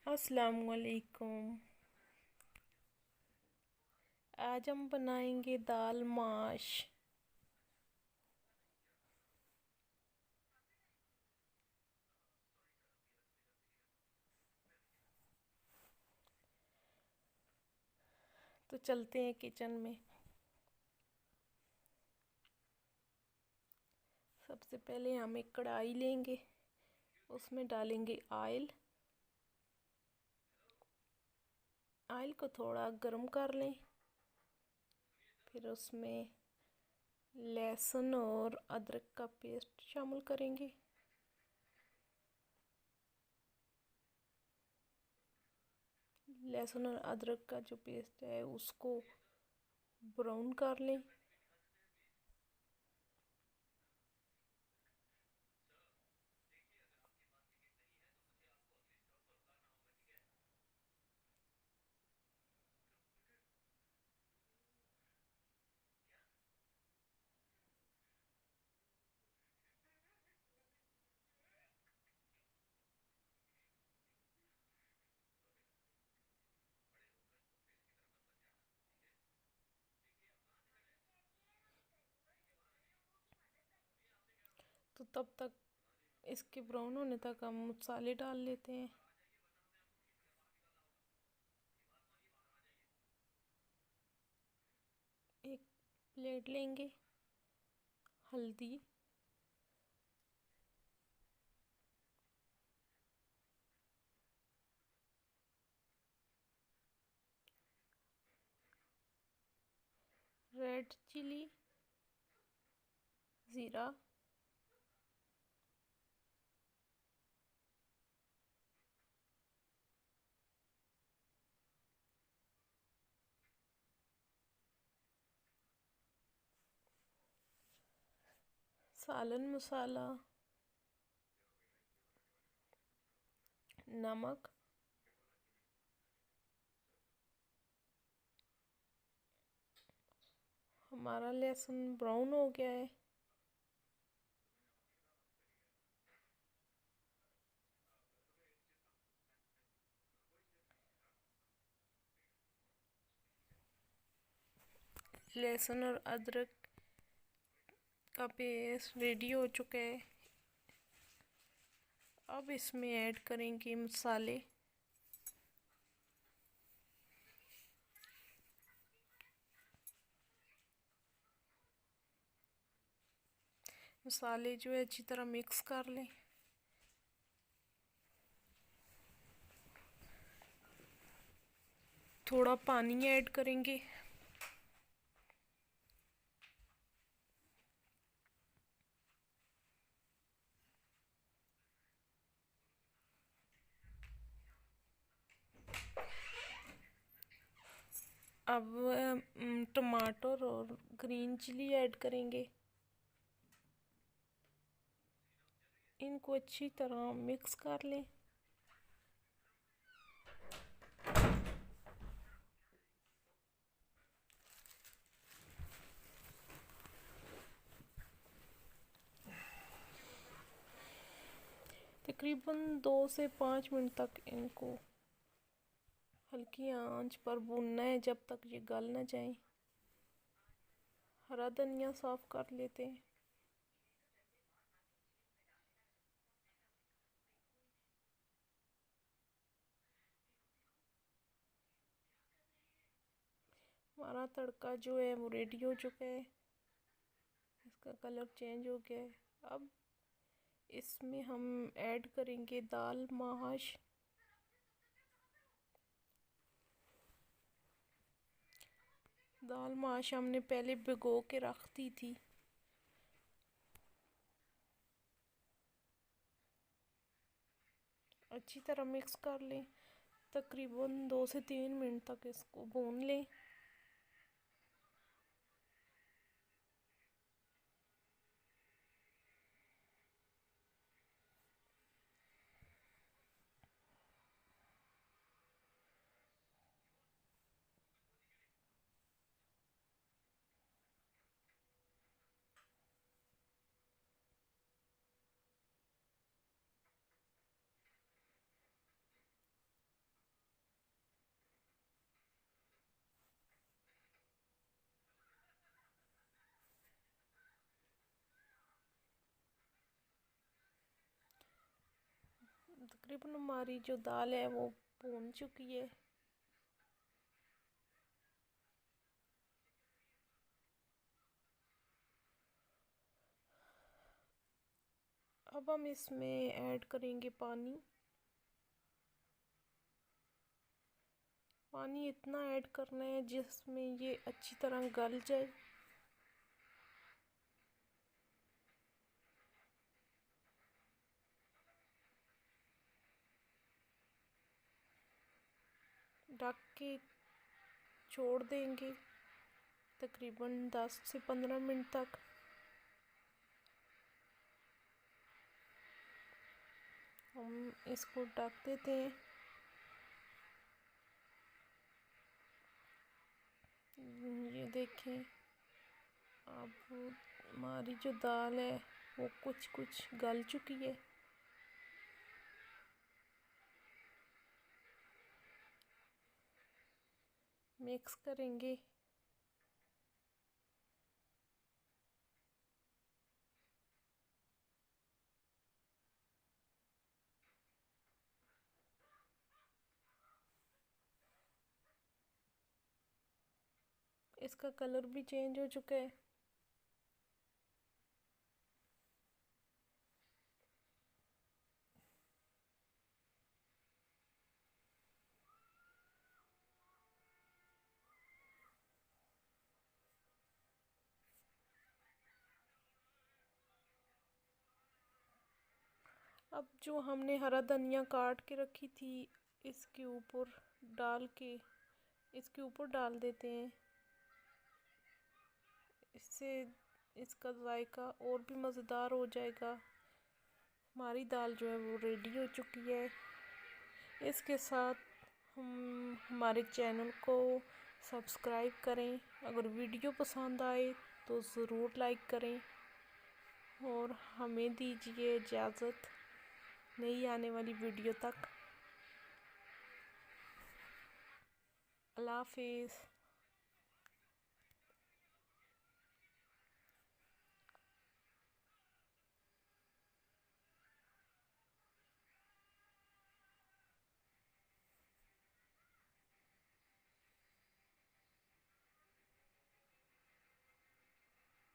अस्सलामुअलैकुम। आज हम बनाएंगे दाल माश। तो चलते हैं किचन में। सबसे पहले हम एक कढ़ाई लेंगे, उसमें डालेंगे ऑयल। ऑयल को थोड़ा गर्म कर लें। फिर उसमें लहसुन और अदरक का पेस्ट शामिल करेंगे। लहसुन और अदरक का जो पेस्ट है उसको ब्राउन कर लें। तो तब तक इसके ब्राउन होने तक हम मसाले डाल लेते हैं। एक प्लेट लेंगे, हल्दी, रेड चिली, ज़ीरा, सालन मसाला, नमक। हमारा लहसुन ब्राउन हो गया है। लहसुन और अदरक का पेस्ट रेडी हो चुका है। अब इसमें ऐड करेंगे मसाले। मसाले जो है अच्छी तरह मिक्स कर लें। थोड़ा पानी ऐड करेंगे। अब टमाटर और ग्रीन चिली ऐड करेंगे। इनको अच्छी तरह मिक्स कर लें। तकरीबन 2 से 5 मिनट तक इनको हल्की आंच पर भूनना है, जब तक ये गल ना जाए। हरा धनिया साफ कर लेते हैं। हमारा तड़का जो है वो रेडी हो चुका है। इसका कलर चेंज हो गया है। अब इसमें हम ऐड करेंगे दाल माश। दाल माश हमने पहले भिगो के रख दी थी। अच्छी तरह मिक्स कर लें। तकरीबन 2 से 3 मिनट तक इसको भून लें। तकरीबन हमारी जो दाल है वो भून चुकी है। अब हम इसमें ऐड करेंगे पानी। पानी इतना ऐड करना है जिसमें ये अच्छी तरह गल जाए। ढक के छोड़ देंगे तकरीबन 10 से 15 मिनट तक। हम इसको ढक देते हैं। ये देखें, अब हमारी जो दाल है वो कुछ कुछ गल चुकी है। मिक्स करेंगे। इसका कलर भी चेंज हो चुका है। अब जो हमने हरा धनिया काट के रखी थी इसके ऊपर डाल देते हैं। इससे इसका जायका और भी मज़ेदार हो जाएगा। हमारी दाल जो है वो रेडी हो चुकी है। इसके साथ हम हमारे चैनल को सब्सक्राइब करें। अगर वीडियो पसंद आए तो ज़रूर लाइक करें और हमें दीजिए इजाज़त नई आने वाली वीडियो तक। अल्लाह हाफिज़।